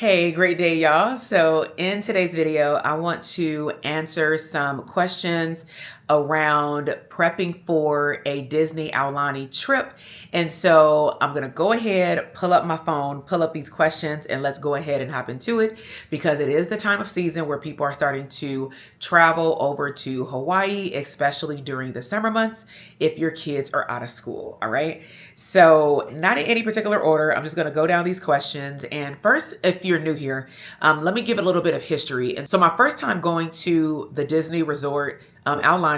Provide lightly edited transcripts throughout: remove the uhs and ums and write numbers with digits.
Hey, great day, y'all. So in today's video, I want to answer some questions around prepping for a Disney Aulani trip. And so I'm going to go ahead, pull up my phone, pull up these questions, and let's go ahead and hop into it because it is the time of season where people are starting to travel over to Hawaii, especially during the summer months if your kids are out of school. All right. So not in any particular order, I'm just going to go down these questions. And first, if you're new here, let me give a little bit of history. And so my first time going to the Disney resort, Aulani,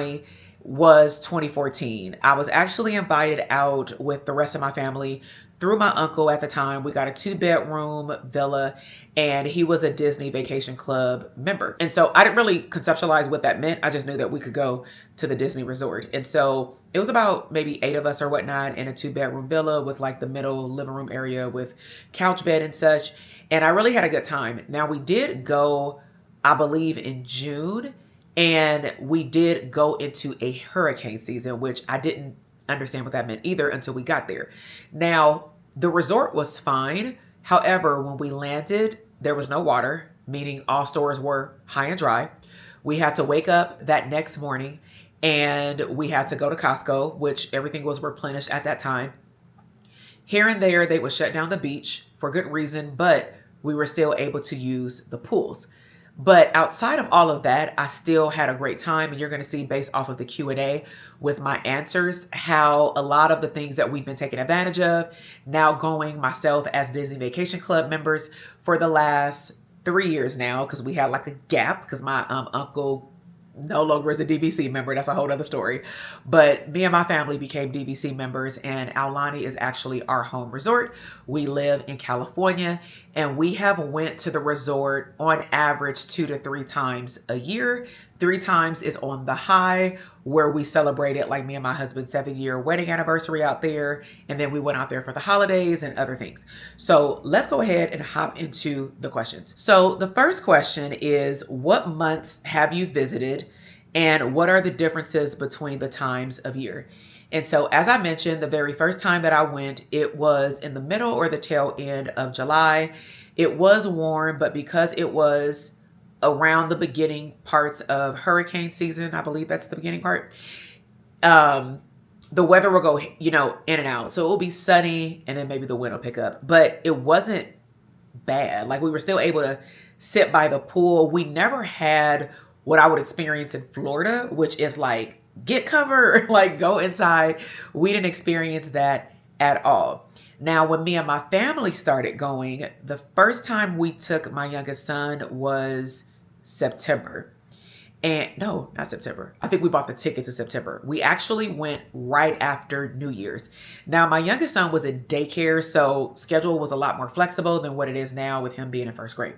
was 2014. I was actually invited out with the rest of my family through my uncle at the time. We got a 2-bedroom villa and he was a Disney Vacation Club member. And so I didn't really conceptualize what that meant. I just knew that we could go to the Disney resort. And so it was about maybe 8 of us or whatnot in a 2-bedroom villa with like the middle living room area with couch bed and such. And I really had a good time. Now we did go, I believe, in June. And we did go into a hurricane season, which I didn't understand what that meant either until we got there. Now, the resort was fine. However, when we landed, there was no water, meaning all stores were high and dry. We had to wake up that next morning and we had to go to Costco, which everything was replenished at that time. Here and there, they would shut down the beach for good reason, but we were still able to use the pools. But outside of all of that, I still had a great time. And you're going to see based off of the Q&A with my answers, how a lot of the things that we've been taking advantage of, now going myself as Disney Vacation Club members for the last 3 years now, because we had like a gap because my uncle no longer is a DVC member. That's a whole other story. But me and my family became DVC members, and Aulani is actually our home resort. We live in California, and we have went to the resort on average 2 to 3 times a year. 3 times is on the high, where we celebrated like me and my husband's 7-year wedding anniversary out there. And then we went out there for the holidays and other things. So let's go ahead and hop into the questions. So the first question is, what months have you visited and what are the differences between the times of year? And so, as I mentioned, the very first time that I went, it was in the middle or the tail end of July. It was warm, but because it was around the beginning parts of hurricane season, I believe that's the beginning part, the weather will go, in and out. So it will be sunny and then maybe the wind will pick up, but it wasn't bad. Like we were still able to sit by the pool. We never had what I would experience in Florida, which is like get cover, like go inside. We didn't experience that at all. Now, when me and my family started going, the first time we took my youngest son was September. And no, not September. I think we bought the tickets in September. We actually went right after New Year's. Now, my youngest son was in daycare, so schedule was a lot more flexible than what it is now with him being in first grade.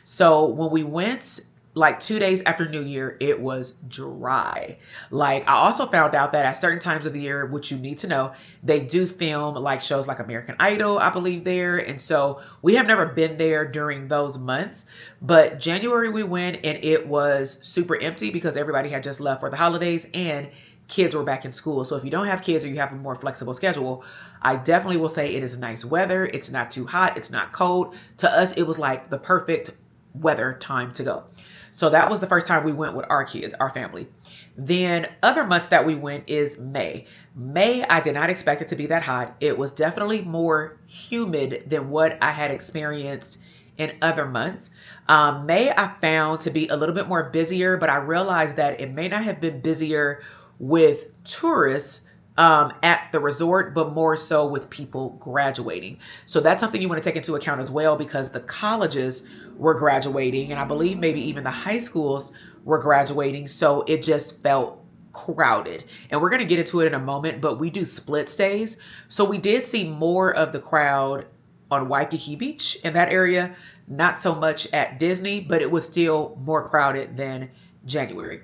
So when we went like 2 days after New Year, it was dry. Like I also found out that at certain times of the year, which you need to know, they do film like shows like American Idol, I believe there. And so we have never been there during those months, but January we went and it was super empty because everybody had just left for the holidays and kids were back in school. So if you don't have kids or you have a more flexible schedule, I definitely will say it is nice weather. It's not too hot. It's not cold. To us, it was like the perfect weather time to go. So that was the first time we went with our kids, our family. Then other months that we went is May. May, I did not expect it to be that hot. It was definitely more humid than what I had experienced in other months. May I found to be a little bit more busier, but I realized that it may not have been busier with tourists at the resort, but more so with people graduating. So that's something you want to take into account as well, because the colleges were graduating and I believe maybe even the high schools were graduating. So it just felt crowded, and we're going to get into it in a moment, but we do split stays. So we did see more of the crowd on Waikiki Beach in that area, not so much at Disney, but it was still more crowded than January.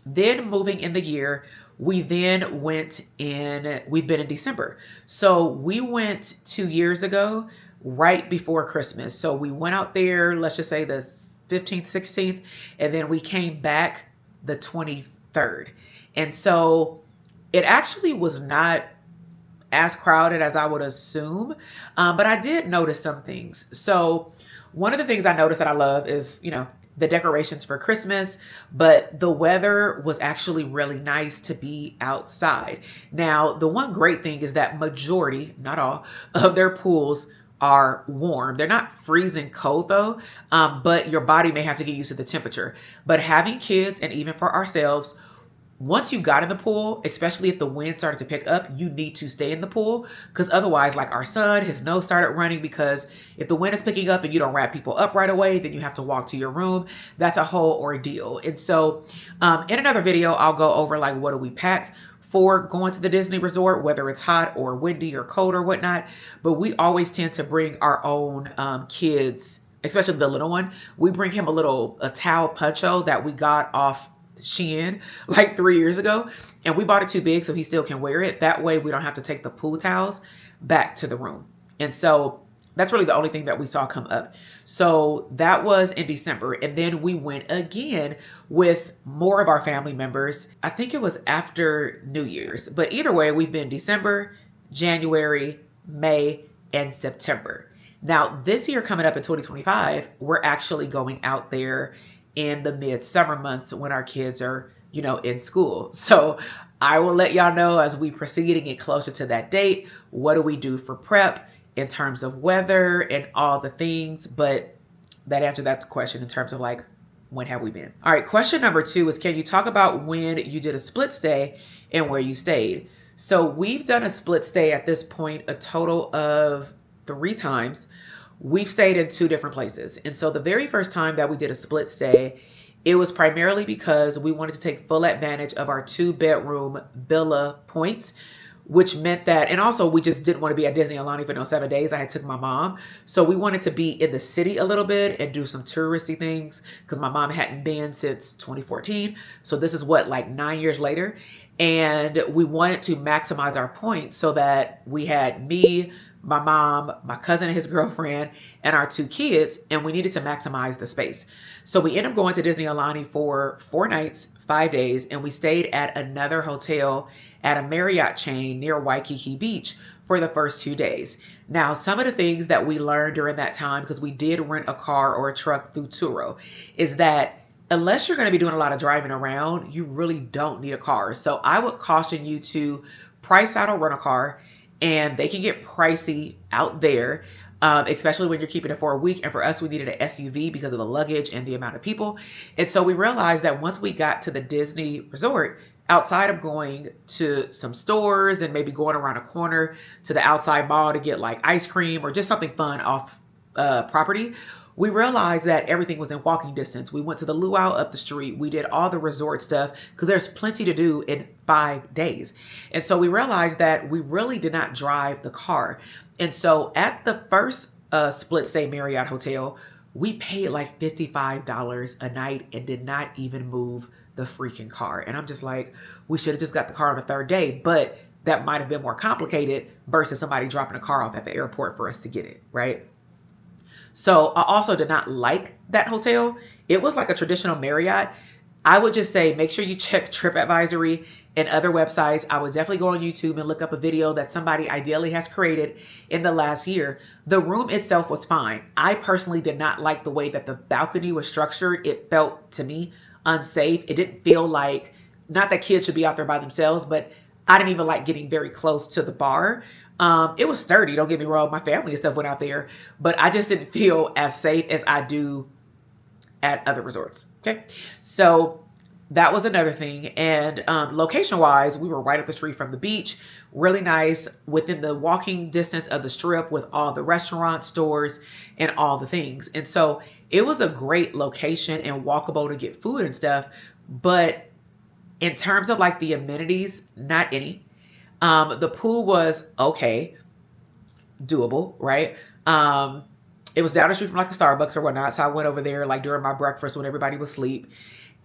Then moving in the year, we've been in December. So we went 2 years ago, right before Christmas. So we went out there, let's just say the 15th, 16th, and then we came back the 23rd. And so it actually was not as crowded as I would assume, but I did notice some things. So one of the things I noticed that I love is, the decorations for Christmas, but the weather was actually really nice to be outside. Now, the one great thing is that majority, not all, of their pools are warm. They're not freezing cold though, but your body may have to get used to the temperature. But having kids, and even for ourselves, once you got in the pool, especially if the wind started to pick up, you need to stay in the pool, because otherwise, like our son, his nose started running, because if the wind is picking up and you don't wrap people up right away, then you have to walk to your room. That's a whole ordeal. And so in another video, I'll go over like, what do we pack for going to the Disney resort, whether it's hot or windy or cold or whatnot. But we always tend to bring our own kids, especially the little one. We bring him a towel poncho that we got off Shein like 3 years ago, and we bought it too big so he still can wear it. That way we don't have to take the pool towels back to the room. And so that's really the only thing that we saw come up. So that was in December. And then we went again with more of our family members. I think it was after New Year's, but either way, we've been December, January, May, and September. Now this year coming up in 2025, we're actually going out there in the mid-summer months when our kids are, in school. So I will let y'all know as we proceed and get closer to that date, what do we do for prep in terms of weather and all the things. But that answered that question in terms of like, when have we been? All right, question number 2 is, can you talk about when you did a split stay and where you stayed? So we've done a split stay at this point a total of 3 times. We've stayed in 2 different places. And so the very first time that we did a split stay, it was primarily because we wanted to take full advantage of our 2-bedroom villa points, which meant that, and also we just didn't want to be at Disney Aulani for no 7 days. I had took my mom. So we wanted to be in the city a little bit and do some touristy things, because my mom hadn't been since 2014. So this is like 9 years later. And we wanted to maximize our points so that we had me, my mom, my cousin and his girlfriend, and our 2 kids, and we needed to maximize the space. So we ended up going to Disney Aulani for 4 nights, 5 days, and we stayed at another hotel at a Marriott chain near Waikiki Beach for the first 2 days. Now, some of the things that we learned during that time, because we did rent a car or a truck through Turo, is that unless you're going to be doing a lot of driving around, you really don't need a car. So I would caution you to price out a rental car, and they can get pricey out there, especially when you're keeping it for a week. And for us, we needed an SUV because of the luggage and the amount of people. And so we realized that once we got to the Disney resort, outside of going to some stores and maybe going around a corner to the outside mall to get like ice cream or just something fun off property, we realized that everything was in walking distance. We went to the luau up the street. We did all the resort stuff because there's plenty to do in 5 days. And so we realized that we really did not drive the car. And so at the first split stay Marriott hotel, we paid like $55 a night and did not even move the freaking car. And I'm just like, we should have just got the car on the 3rd day, but that might have been more complicated versus somebody dropping a car off at the airport for us to get it, right? So I also did not like that hotel. It was like a traditional Marriott. I would just say, make sure you check TripAdvisory and other websites. I would definitely go on YouTube and look up a video that somebody ideally has created in the last year. The room itself was fine. I personally did not like the way that the balcony was structured. It felt to me unsafe. It didn't feel like, not that kids should be out there by themselves, but I didn't even like getting very close to the bar. It was sturdy, don't get me wrong. My family and stuff went out there, but I just didn't feel as safe as I do at other resorts. Okay. So that was another thing. And location wise, we were right up the street from the beach, really nice, within the walking distance of the strip with all the restaurant stores and all the things. And so it was a great location and walkable to get food and stuff. But in terms of like the amenities, not any. The pool was okay, doable, right? It was down the street from like a Starbucks or whatnot. So I went over there like during my breakfast when everybody was asleep.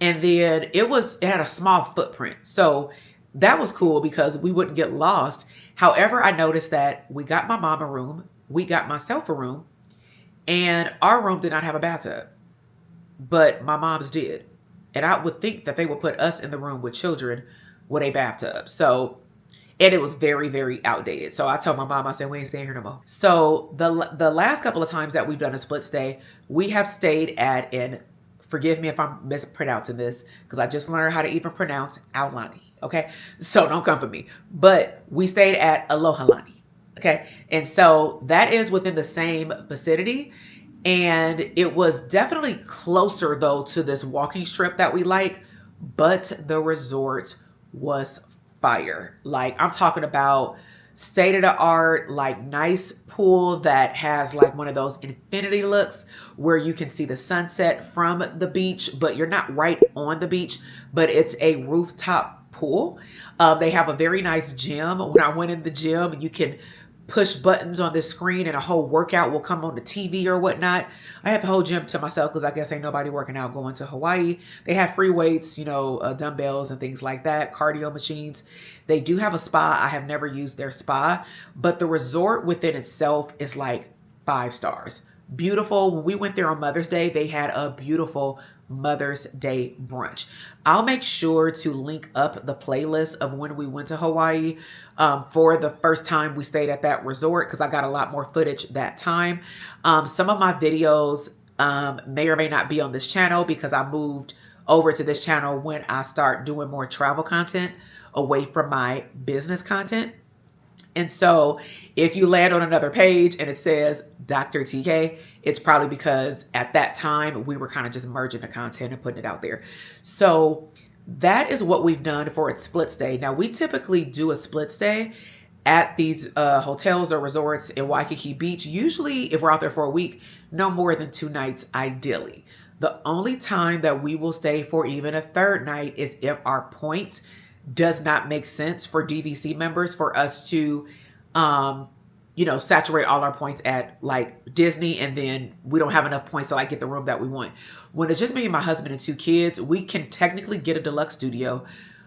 And then it had a small footprint. So that was cool because we wouldn't get lost. However, I noticed that we got my mom a room, we got myself a room, and our room did not have a bathtub, but my mom's did. And I would think that they would put us in the room with children with a bathtub. So and it was very, very outdated. So I told my mom, I said, we ain't staying here no more. So the last couple of times that we've done a split stay, we have stayed at an, forgive me if I'm mispronouncing this, because I just learned how to even pronounce Aulani. Okay, so don't come for me. But we stayed at Aulani. Okay, and so that is within the same vicinity. And it was definitely closer though to this walking strip that we like, but the resort was fire. Like, I'm talking about state of the art, like nice pool that has like one of those infinity looks where you can see the sunset from the beach, but you're not right on the beach, but it's a rooftop pool. They have a very nice gym. When I went in the gym, you can push buttons on this screen and a whole workout will come on the TV or whatnot. I had the whole gym to myself because I guess ain't nobody working out going to Hawaii. They have free weights, you know, dumbbells and things like that, cardio machines. They do have a spa. I have never used their spa, but the resort within itself is like 5 stars. Beautiful. When we went there on Mother's Day, they had a beautiful Mother's Day brunch. I'll make sure to link up the playlist of when we went to Hawaii for the first time we stayed at that resort, because I got a lot more footage that time. Some of my videos may or may not be on this channel because I moved over to this channel when I start doing more travel content away from my business content. And so if you land on another page and it says Dr. TK, it's probably because at that time we were kind of just merging the content and putting it out there. So that is what we've done for a split stay. Now, we typically do a split stay at these hotels or resorts in Waikiki Beach. Usually if we're out there for a week, no more than 2 nights ideally. The only time that we will stay for even a 3rd night is if our points does not make sense for DVC members for us to, you know, saturate all our points at like Disney, and then we don't have enough points to like get the room that we want. When it's just me and my husband and 2 kids, we can technically get a deluxe studio,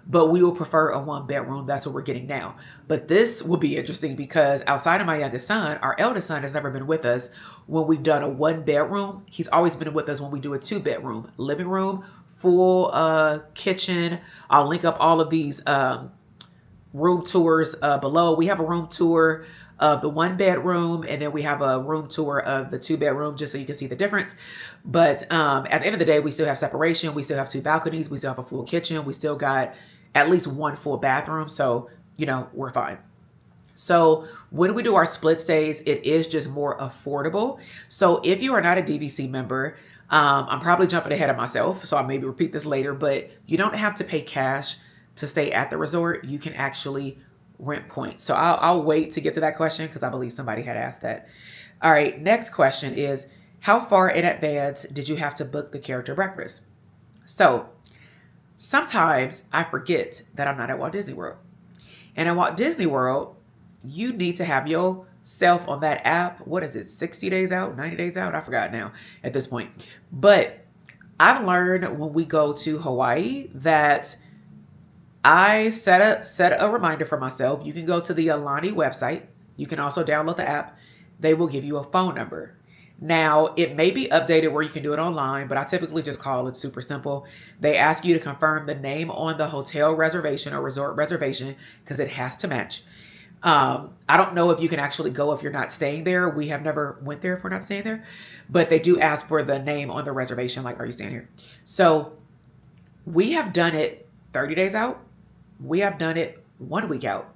but we will prefer a 1-bedroom. That's what we're getting now. But this will be interesting because outside of my youngest son, our eldest son has never been with us when we've done a 1-bedroom. He's always been with us when we do a 2-bedroom, living room, full kitchen. I'll link up all of these room tours below. We have a room tour of the 1-bedroom, and then we have a room tour of the 2-bedroom, just so you can see the difference. But at the end of the day, we still have separation. We still have 2 balconies. We still have a full kitchen. We still got at least 1 full bathroom. So, you know, we're fine. So when we do our split stays, it is just more affordable. So if you are not a DVC member, I'm probably jumping ahead of myself, so I'll maybe repeat this later, but you don't have to pay cash to stay at the resort. You can actually rent points. So I'll wait to get to that question because I believe somebody had asked that. All right, next question is, how far in advance did you have to book the character breakfast? So sometimes I forget that I'm not at Walt Disney World. And at Walt Disney World, you need to have yourself on that app. What is it? 60 days out, 90 days out? I forgot now at this point. But I've learned when we go to Hawaii that I set a reminder for myself. You can go to the Aulani website. You can also download the app. They will give you a phone number. Now, it may be updated where you can do it online, but I typically just call it super simple. They ask you to confirm the name on the hotel reservation or resort reservation because it has to match. I don't know if you can actually go if you're not staying there. We have never went there if we're not staying there, but they do ask for the name on the reservation, like, are you staying here? So we have done it 30 days out. We have done it 1 week out.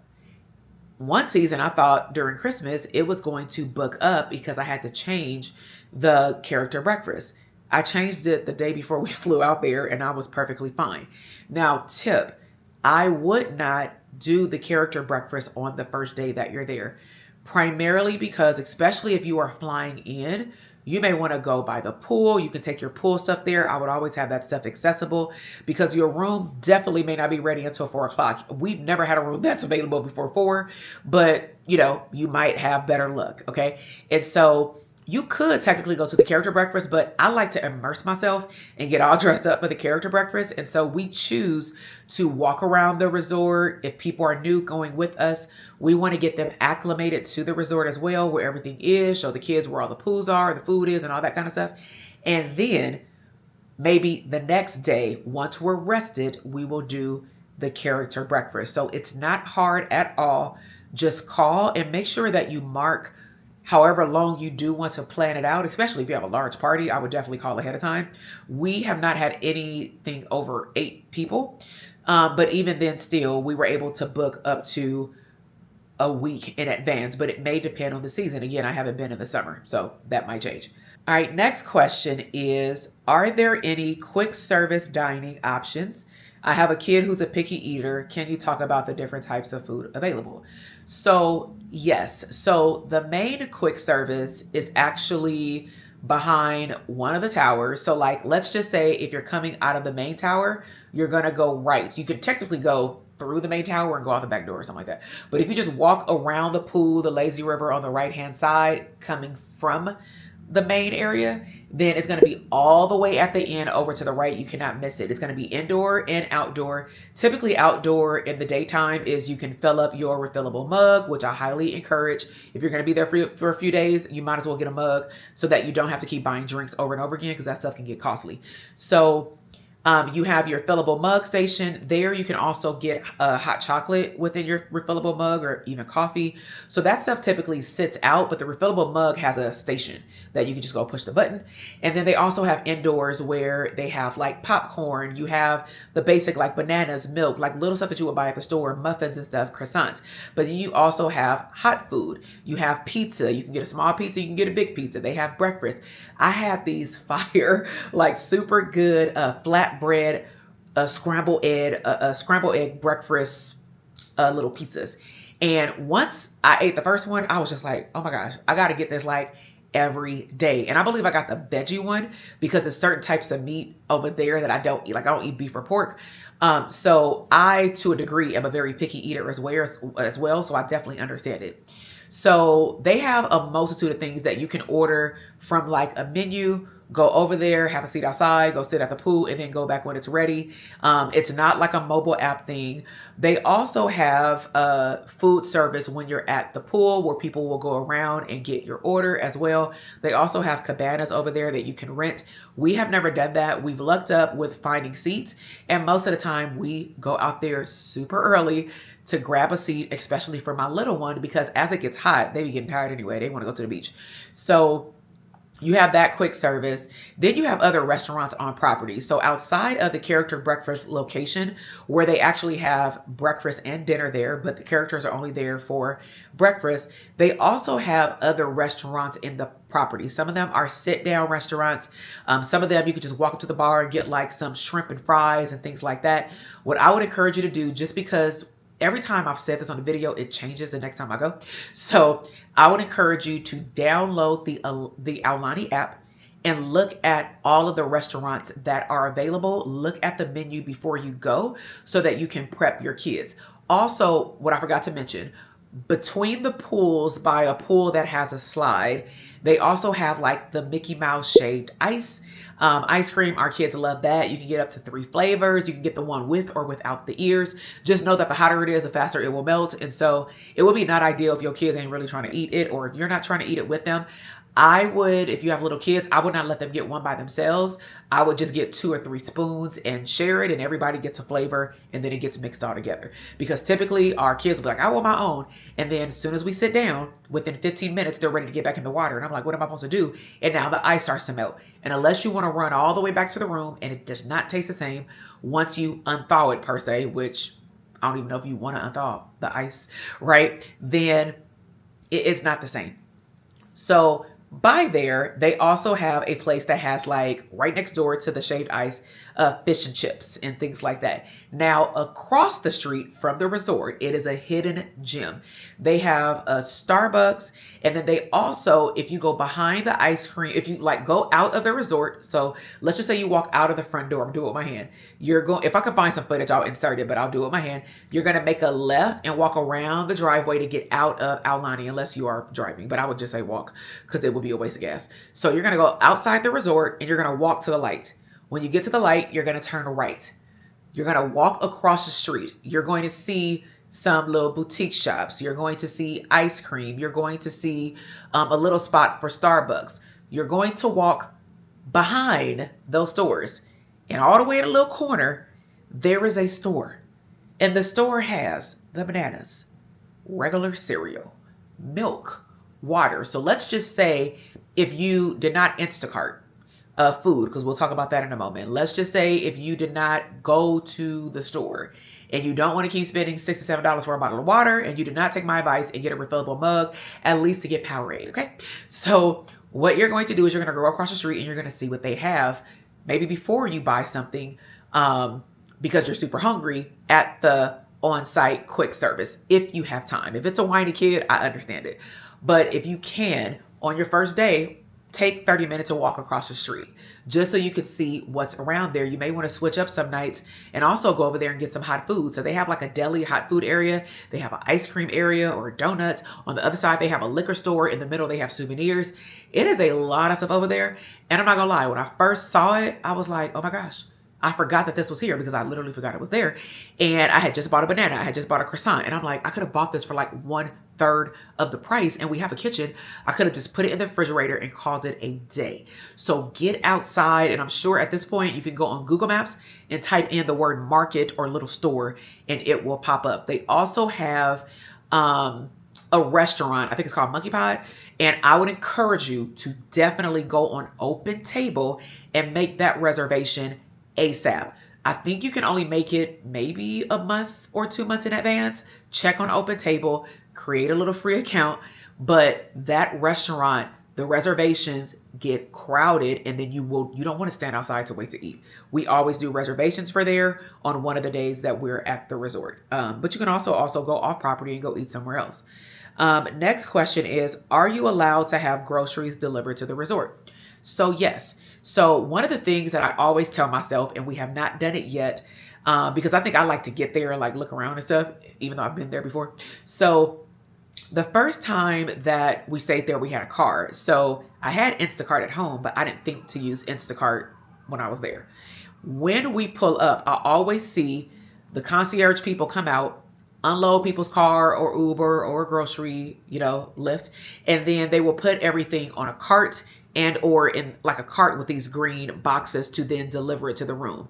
One season, I thought during Christmas, it was going to book up because I had to change the character breakfast. I changed it the day before we flew out there and I was perfectly fine. Now, tip, I would not do the character breakfast on the first day that you're there, primarily because, especially if you are flying in, you may want to go by the pool. You can take your pool stuff there. I would always have that stuff accessible because your room definitely may not be ready until 4 o'clock. We've never had a room that's available before 4, but you know, you might have better luck. Okay. And so you could technically go to the character breakfast, but I like to immerse myself and get all dressed up for the character breakfast. And so we choose to walk around the resort. If people are new going with us, we want to get them acclimated to the resort as well, where everything is, show the kids where all the pools are, the food is, and all that kind of stuff. And then maybe the next day, once we're rested, we will do the character breakfast. So it's not hard at all. Just call and make sure that you mark however long you do want to plan it out, especially if you have a large party. I would definitely call ahead of time. We have not had anything over 8 people, but even then still, we were able to book up to a week in advance, but it may depend on the season. Again, I haven't been in the summer, so that might change. All right, next question is, are there any quick service dining options? I have a kid who's a picky eater. Can you talk about the different types of food available? So, yes. So, the main quick service is actually behind one of the towers. So, like, let's just say if you're coming out of the main tower, you're going to go right. So, you can technically go through the main tower and go out the back door or something like that. But if you just walk around the pool, the lazy river on the right hand side, coming from the main area, then it's going to be all the way at the end over to the right. You cannot miss it. It's going to be indoor and outdoor. Typically outdoor in the daytime is you can fill up your refillable mug, which I highly encourage. If you're going to be there for a few days, you might as well get a mug so that you don't have to keep buying drinks over and over again, because that stuff can get costly. So you have your fillable mug station. There you can also get hot chocolate within your refillable mug, or even coffee. So that stuff typically sits out, but the refillable mug has a station that you can just go push the button. And then they also have indoors where they have like popcorn. You have the basic like bananas, milk, like little stuff that you would buy at the store, muffins and stuff, croissants. But then you also have hot food. You have pizza. You can get a small pizza. You can get a big pizza. They have breakfast. I had these fire, like super good flatbread, scrambled egg breakfast little pizzas. And once I ate the first one, I was just like, oh my gosh, I got to get this like every day. And I believe I got the veggie one because there's certain types of meat over there that I don't eat. Like I don't eat beef or pork. So I, to a degree, am a very picky eater as well. So I definitely understand it. So they have a multitude of things that you can order from, like a menu. Go over there, have a seat outside, go sit at the pool, and then go back when it's ready. It's not like a mobile app thing. They also have food service when you're at the pool, where people will go around and get your order as well. They also have cabanas over there that you can rent. We have never done that. We've lucked up with finding seats, and most of the time we go out there super early to grab a seat, especially for my little one, because as it gets hot, they be getting tired anyway. They want to go to the beach. So you have that quick service. Then you have other restaurants on property. So outside of the character breakfast location, where they actually have breakfast and dinner there, but the characters are only there for breakfast, they also have other restaurants in the property. Some of them are sit-down restaurants. Some of them you could just walk up to the bar and get like some shrimp and fries and things like that. What I would encourage you to do, just because every time I've said this on the video, it changes the next time I go. So I would encourage you to download the Aulani app and look at all of the restaurants that are available. Look at the menu before you go so that you can prep your kids. Also, what I forgot to mention, between the pools, by a pool that has a slide, they also have like the Mickey Mouse shaved ice cream. Our kids love that. You can get up to 3 flavors. You can get the one with or without the ears. Just know that the hotter it is, the faster it will melt. And so it would be not ideal if your kids ain't really trying to eat it, or if you're not trying to eat it with them. I would, if you have little kids, I would not let them get one by themselves. I would just get 2 or 3 spoons and share it, and everybody gets a flavor, and then it gets mixed all together. Because typically our kids will be like, I want my own. And then as soon as we sit down, within 15 minutes, they're ready to get back in the water. And I'm like, what am I supposed to do? And now the ice starts to melt. And unless you want to run all the way back to the room, and it does not taste the same once you unthaw it per se, which I don't even know if you want to unthaw the ice, right? Then it's not the same. So by there, they also have a place that has, like, right next door to the shaved ice, fish and chips and things like that. Now, across the street from the resort, it is a hidden gem. They have a Starbucks, and then they also, if you go behind the ice cream, if you like go out of the resort, so let's just say you walk out of the front door, I'm doing it with my hand. You're going, if I can find some footage, I'll insert it, but I'll do it with my hand. You're going to make a left and walk around the driveway to get out of Aulani, unless you are driving, but I would just say walk, because it would be a waste of gas. So you're going to go outside the resort and you're going to walk to the light. When you get to the light, you're going to turn right. You're going to walk across the street. You're going to see some little boutique shops. You're going to see ice cream. You're going to see a little spot for Starbucks. You're going to walk behind those stores, and all the way in a little corner, there is a store. And the store has the bananas, regular cereal, milk, water. So let's just say if you did not Instacart food, because we'll talk about that in a moment. Let's just say if you did not go to the store and you don't want to keep spending $6 to $7 for a bottle of water, and you did not take my advice and get a refillable mug, at least to get Powerade, okay? So what you're going to do is you're going to go across the street and you're going to see what they have, maybe before you buy something, because you're super hungry, at the on-site quick service, if you have time. If it's a whiny kid, I understand it. But if you can, on your first day, take 30 minutes to walk across the street just so you can see what's around there. You may want to switch up some nights and also go over there and get some hot food. So they have like a deli hot food area. They have an ice cream area or donuts. On the other side, they have a liquor store. In the middle, they have souvenirs. It is a lot of stuff over there. And I'm not gonna lie, when I first saw it, I was like, oh my gosh, I forgot that this was here, because I literally forgot it was there. And I had just bought a banana. I had just bought a croissant. And I'm like, I could have bought this for like 1/3 of the price. And we have a kitchen. I could have just put it in the refrigerator and called it a day. So get outside. And I'm sure at this point you can go on Google Maps and type in the word market or little store and it will pop up. They also have a restaurant. I think it's called Monkey Pod. And I would encourage you to definitely go on Open Table and make that reservation ASAP. I think you can only make it maybe a month or 2 months in advance. Check on Open Table, create a little free account. But that restaurant, the reservations get crowded, and then you don't want to stand outside to wait to eat. We always do reservations for there on one of the days that we're at the resort. But you can also go off property and go eat somewhere else. Next question is, are you allowed to have groceries delivered to the resort? So yes. So one of the things that I always tell myself, and we have not done it yet, because I think I like to get there and like look around and stuff, even though I've been there before. So the first time that we stayed there, we had a car. So I had Instacart at home, but I didn't think to use Instacart when I was there. When we pull up, I always see the concierge people come out, unload people's car or Uber or grocery, Lyft. And then they will put everything on a cart and or in like a cart with these green boxes to then deliver it to the room.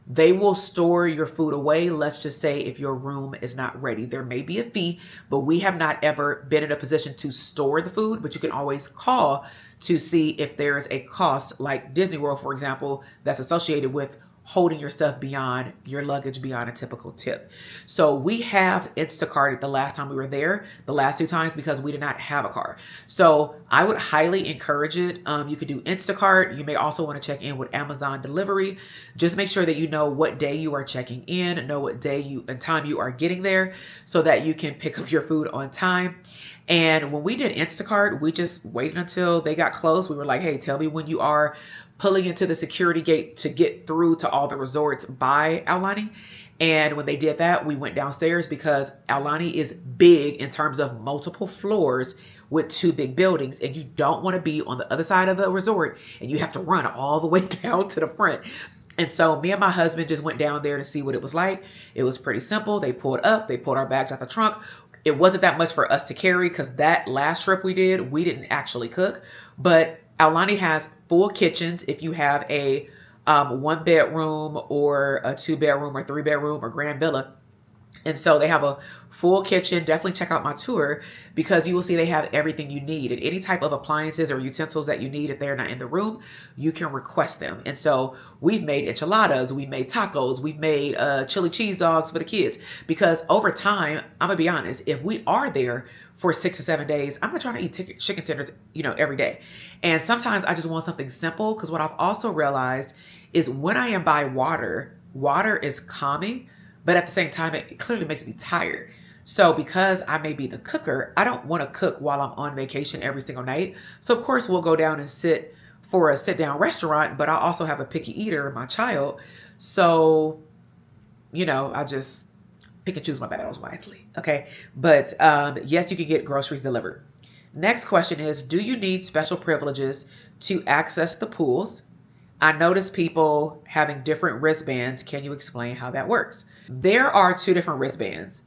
They will store your food away. Let's just say if your room is not ready, there may be a fee, but we have not ever been in a position to store the food, but you can always call to see if there's a cost, like Disney World, for example, that's associated with holding your stuff beyond your luggage, beyond a typical tip. So we have Instacarted the last time we were there, the last 2 times, because we did not have a car. So I would highly encourage it. You could do Instacart. You may also want to check in with Amazon delivery. Just make sure that you know what day you are checking in, know what day and time you are getting there, so that you can pick up your food on time. And when we did Instacart, we just waited until they got close. We were like, hey, tell me when you are pulling into the security gate to get through to all the resorts by Aulani. And when they did that, we went downstairs, because Aulani is big in terms of multiple floors with 2 big buildings, and you don't want to be on the other side of the resort and you have to run all the way down to the front. And so me and my husband just went down there to see what it was like. It was pretty simple. They pulled our bags out the trunk. It wasn't that much for us to carry, because that last trip we did, we didn't actually cook. But Aulani has full kitchens if you have a 1-bedroom or a 2-bedroom or 3-bedroom or grand villa. And so they have a full kitchen. Definitely check out my tour, because you will see they have everything you need, and any type of appliances or utensils that you need, if they're not in the room, you can request them. And so we've made enchiladas, we've made tacos, we've made chili cheese dogs for the kids, because over time, I'm gonna be honest, if we are there for 6 to 7 days, I'm not trying to eat chicken tenders, every day. And sometimes I just want something simple, because what I've also realized is when I am by water is calming, but at the same time, it clearly makes me tired. So because I may be the cooker, I don't want to cook while I'm on vacation every single night. So of course, we'll go down and sit for a sit-down restaurant, but I also have a picky eater, my child. So, I just pick and choose my battles wisely. Okay. But yes, you can get groceries delivered. Next question is, do you need special privileges to access the pools? I noticed people having different wristbands. Can you explain how that works? There are 2 different wristbands.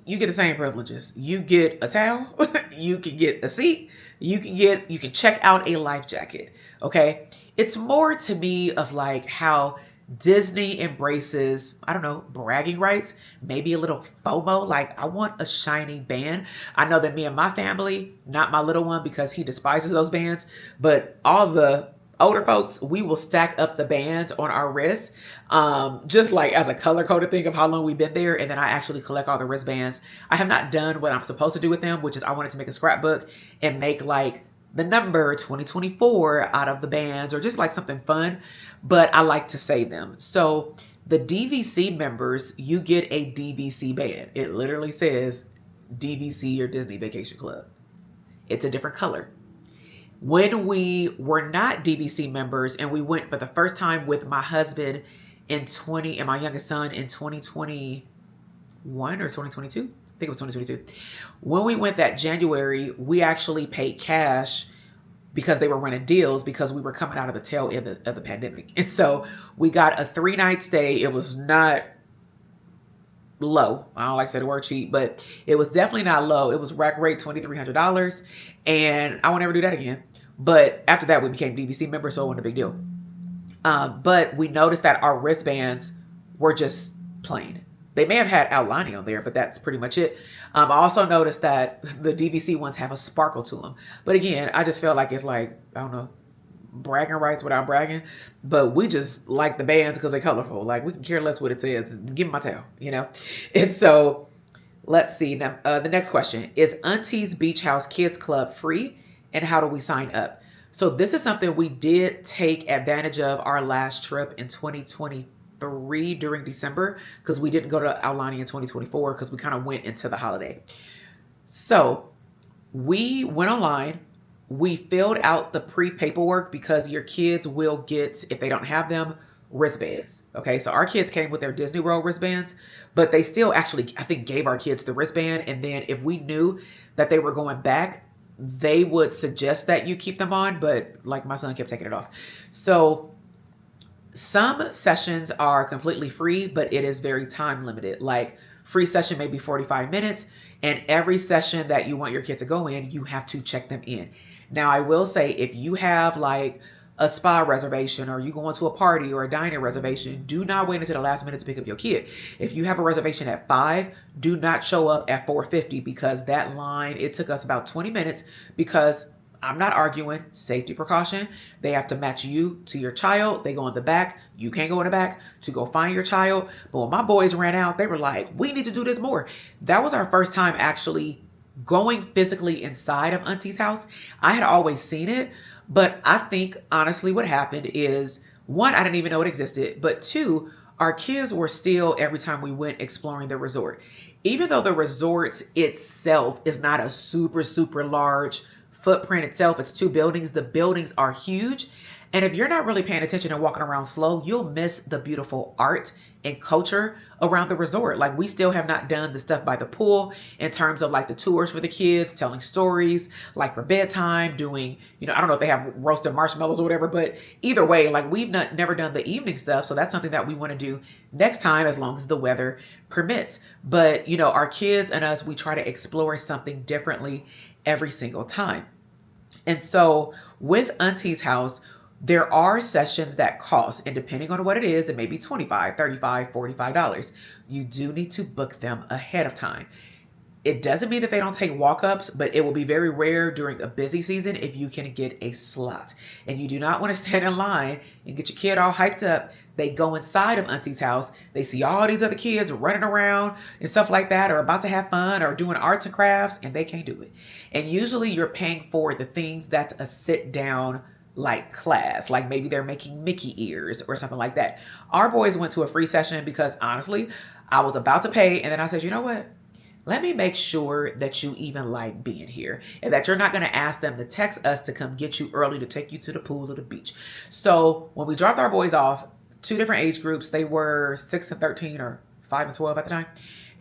You get the same privileges. You get a towel, you can get a seat, you can check out a life jacket. Okay. It's more to me of like how Disney embraces, I don't know, bragging rights, maybe a little FOMO, like I want a shiny band. I know that me and my family, not my little one because he despises those bands, but all the older folks, we will stack up the bands on our wrists, just like as a color coded thing of how long we've been there. And then I actually collect all the wristbands. I have not done what I'm supposed to do with them, which is I wanted to make a scrapbook and make like the number 2024 out of the bands or just like something fun, but I like to save them. So the DVC members, you get a DVC band. It literally says DVC or Disney Vacation Club. It's a different color. When we were not DVC members and we went for the first time with my husband and my youngest son in 2021 or 2022, I think it was 2022. When we went that January, we actually paid cash because they were running deals because we were coming out of the tail end of the pandemic. And so we got a 3-night stay. It was not low. I don't like to say the word cheap, but it was definitely not low. It was rack rate $2,300. And I won't ever do that again. But after that, we became DVC members, so it wasn't a big deal. But we noticed that our wristbands were just plain. They may have had Aulani on there, but that's pretty much it. I also noticed that the DVC ones have a sparkle to them. But again, I just feel like it's like, I don't know, bragging rights without bragging. But we just like the bands because they're colorful. Like, we can care less what it says. Give me my tail, you know? And so, let's see. Now, the next question. Is Auntie's Beach House Kids Club free? And how do we sign up? So this is something we did take advantage of our last trip in 2023 during December because we didn't go to Aulani in 2024 because we kind of went into the holiday. So we went online. We filled out the pre-paperwork because your kids will get, if they don't have them, wristbands. Okay, so our kids came with their Disney World wristbands, but they still actually, I think, gave our kids the wristband. And then if we knew that they were going back, they would suggest that you keep them on, but like my son kept taking it off. So some sessions are completely free, but it is very time limited. Like free session may be 45 minutes, and every session that you want your kid to go in, you have to check them in. Now, I will say if you have like a spa reservation or you going to a party or a diner reservation, do not wait until the last minute to pick up your kid. If you have a reservation at 5, do not show up at 4:50 because that line, it took us about 20 minutes because I'm not arguing, safety precaution. They have to match you to your child. They go in the back. You can't go in the back to go find your child. But when my boys ran out, they were like, we need to do this more. That was our first time actually going physically inside of Auntie's house. I had always seen it, but I think honestly what happened is, one, I didn't even know it existed, but two, our kids were still, every time we went exploring the resort, even though the resort itself is not a super, super large footprint itself, it's 2 buildings. The buildings are huge. And if you're not really paying attention and walking around slow, you'll miss the beautiful art and culture around the resort. Like, we still have not done the stuff by the pool in terms of like the tours for the kids, telling stories, like for bedtime, doing, you know, I don't know if they have roasted marshmallows or whatever, but either way, like we've never done the evening stuff. So that's something that we want to do next time as long as the weather permits. But, you know, our kids and us, we try to explore something differently every single time. And so with Auntie's house, there are sessions that cost, and depending on what it is, it may be $25, $35, $45. You do need to book them ahead of time. It doesn't mean that they don't take walk-ups, but it will be very rare during a busy season if you can get a slot. And you do not want to stand in line and get your kid all hyped up. They go inside of Auntie's house. They see all these other kids running around and stuff like that, or about to have fun or doing arts and crafts, and they can't do it. And usually you're paying for the things that's a sit-down like class, like maybe they're making Mickey ears or something like that. Our boys went to a free session because honestly, I was about to pay, and then I said, you know what? Let me make sure that you even like being here and that you're not going to ask them to text us to come get you early to take you to the pool or the beach. So when we dropped our boys off, 2 different age groups, they were 6 and 13 or 5 and 12 at the time.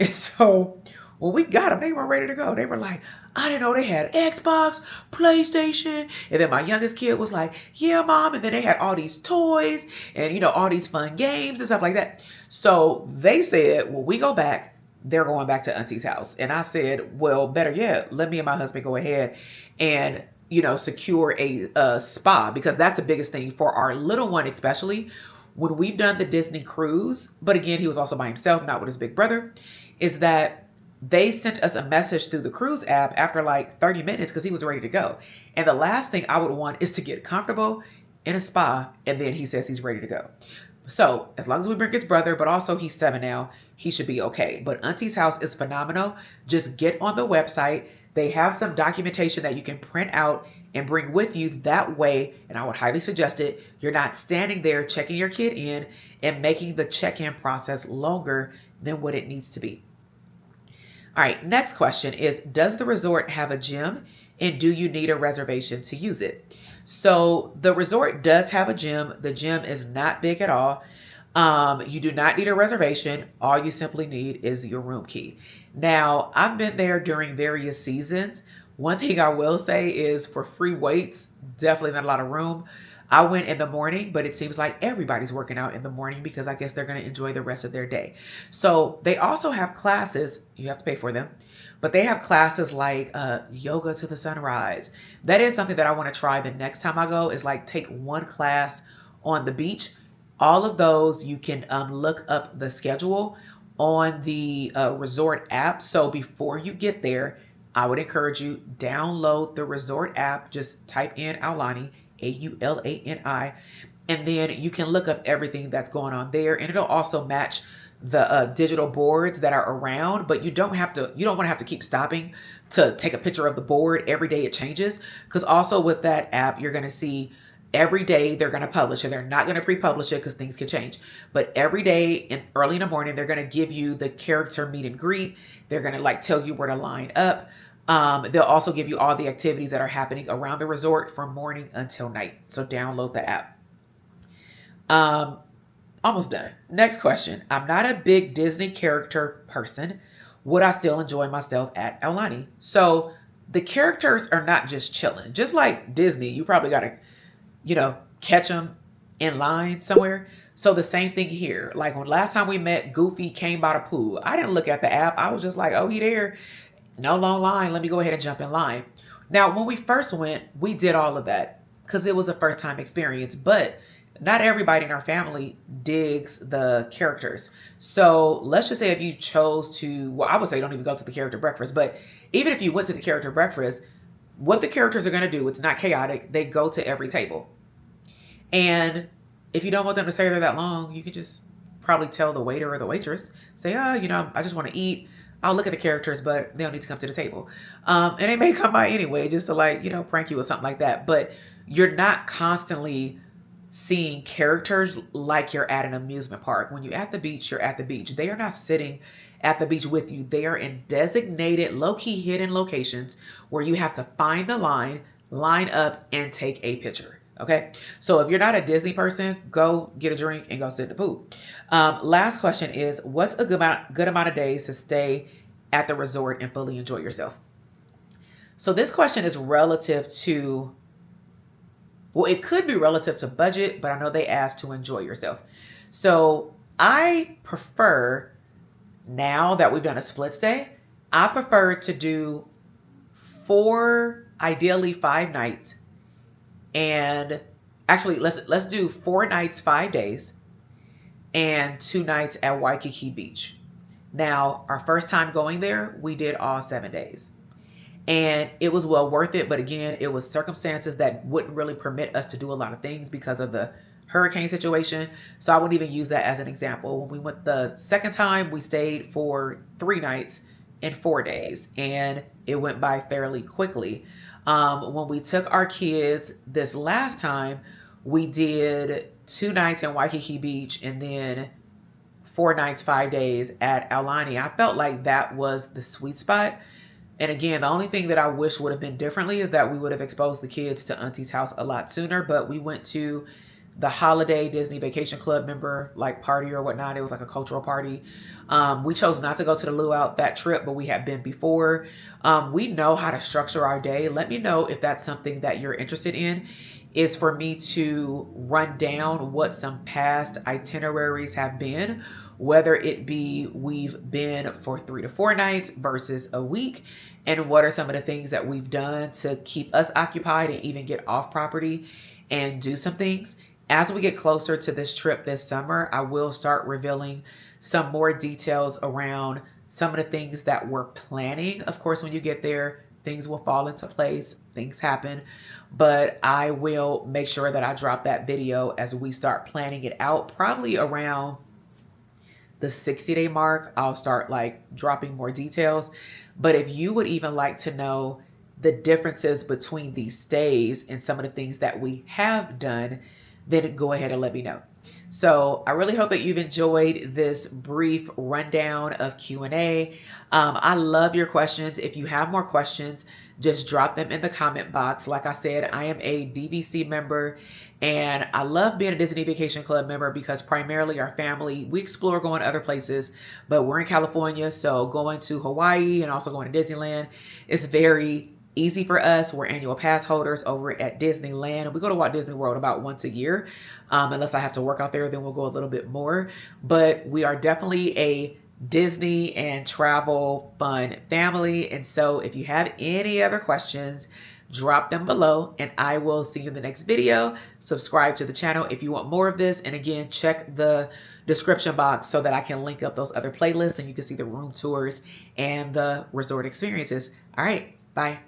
And so when we got them, they were ready to go. They were like, I didn't know they had Xbox, PlayStation. And then my youngest kid was like, yeah, mom. And then they had all these toys and, you know, all these fun games and stuff like that. So they said, when we go back, they're going back to Auntie's house. And I said, well, better yet, let me and my husband go ahead and, you know, secure a spa, because that's the biggest thing for our little one, especially. when we've done the Disney cruise, but again, he was also by himself, not with his big brother, is that they sent us a message through the cruise app after like 30 minutes because he was ready to go. And the last thing I would want is to get comfortable in a spa and then he says he's ready to go. So as long as we bring his brother, but also he's 7 now, he should be okay. But Auntie's house is phenomenal. Just get on the website. They have some documentation that you can print out and bring with you. That way, and I would highly suggest it, you're not standing there checking your kid in and making the check-in process longer than what it needs to be. All right, next question is, does the resort have a gym and do you need a reservation to use it? So the resort does have a gym. The gym is not big at all. You do not need a reservation. All you simply need is your room key. Now, I've been there during various seasons. One thing I will say is for free weights, definitely not a lot of room. I went in the morning, but it seems like everybody's working out in the morning because I guess they're going to enjoy the rest of their day. So they also have classes. You have to pay for them, but they have classes like yoga to the sunrise. That is something that I want to try the next time I go, is like take one class on the beach. All of those, you can look up the schedule on the resort app. So before you get there, I would encourage you, download the resort app. Just type in Aulani, Aulani, and then you can look up everything that's going on there. And it'll also match the digital boards that are around, but you don't want to have to keep stopping to take a picture of the board. Every day it changes, because also with that app, you're going to see every day they're going to publish it. They're not going to pre-publish it because things can change. But every day early in the morning, they're going to give you the character meet and greet. They're going to like tell you where to line up. They'll also give you all the activities that are happening around the resort from morning until night. So download the app. Almost done. Next question. I'm not a big Disney character person. Would I still enjoy myself at Aulani? So the characters are not just chilling. Just like Disney, you probably got to catch them in line somewhere. So the same thing here. Like when last time we met, Goofy came by the pool. I didn't look at the app. I was just like, oh, he there. No long line. Let me go ahead and jump in line. Now, when we first went, we did all of that because it was a first time experience, but not everybody in our family digs the characters. So let's just say if you chose to, well, I would say don't even go to the character breakfast, but even if you went to the character breakfast, what the characters are going to do, it's not chaotic. They go to every table. And if you don't want them to stay there that long, you can just probably tell the waiter or the waitress, say, oh, I just want to eat. I'll look at the characters, but they don't need to come to the table. And they may come by anyway, just to prank you or something like that. But you're not constantly seeing characters like you're at an amusement park. When you're at the beach, you're at the beach. They are not sitting at the beach with you. They are in designated, low-key hidden locations where you have to find the line up, and take a picture. Okay. So if you're not a Disney person, go get a drink and go sit in the pool. Last question is, what's a good amount of days to stay at the resort and fully enjoy yourself? So this question is relative to, well, it could be relative to budget, but I know they asked to enjoy yourself. So I prefer, now that we've done a split stay, I prefer to do 4, ideally 5 nights. And actually, let's do 4 nights, 5 days, and 2 nights at Waikiki Beach. Now, our first time going there, we did all 7 days. And it was well worth it. But again, it was circumstances that wouldn't really permit us to do a lot of things because of the hurricane situation. So I wouldn't even use that as an example. When we went the second time, we stayed for 3 nights and 4 days. And it went by fairly quickly. When we took our kids this last time, we did 2 nights in Waikiki Beach and then 4 nights, 5 days at Aulani. I felt like that was the sweet spot. And again, the only thing that I wish would have been differently is that we would have exposed the kids to Auntie's house a lot sooner. But we went to the holiday Disney Vacation Club member party or whatnot. It was like a cultural party. We chose not to go to the luau that trip, but we had been before. We know how to structure our day. Let me know if that's something that you're interested in, is for me to run down what some past itineraries have been, whether it be we've been for 3 to 4 nights versus a week, and what are some of the things that we've done to keep us occupied and even get off property and do some things. As we get closer to this trip this summer, I will start revealing some more details around some of the things that we're planning. Of course, when you get there, things will fall into place, things happen, but I will make sure that I drop that video as we start planning it out, probably around the 60-day mark. I'll start like dropping more details. But if you would even like to know the differences between these stays and some of the things that we have done, then go ahead and let me know. So I really hope that you've enjoyed this brief rundown of Q&A. I love your questions. If you have more questions, just drop them in the comment box. Like I said, I am a DVC member, and I love being a Disney Vacation Club member because primarily our family, we explore going to other places, but we're in California, so going to Hawaii and also going to Disneyland is very easy for us. We're annual pass holders over at Disneyland. We go to Walt Disney World about once a year. Unless I have to work out there, then we'll go a little bit more. But we are definitely a Disney and travel fun family. And so if you have any other questions, drop them below and I will see you in the next video. Subscribe to the channel if you want more of this. And again, check the description box so that I can link up those other playlists and you can see the room tours and the resort experiences. All right, bye.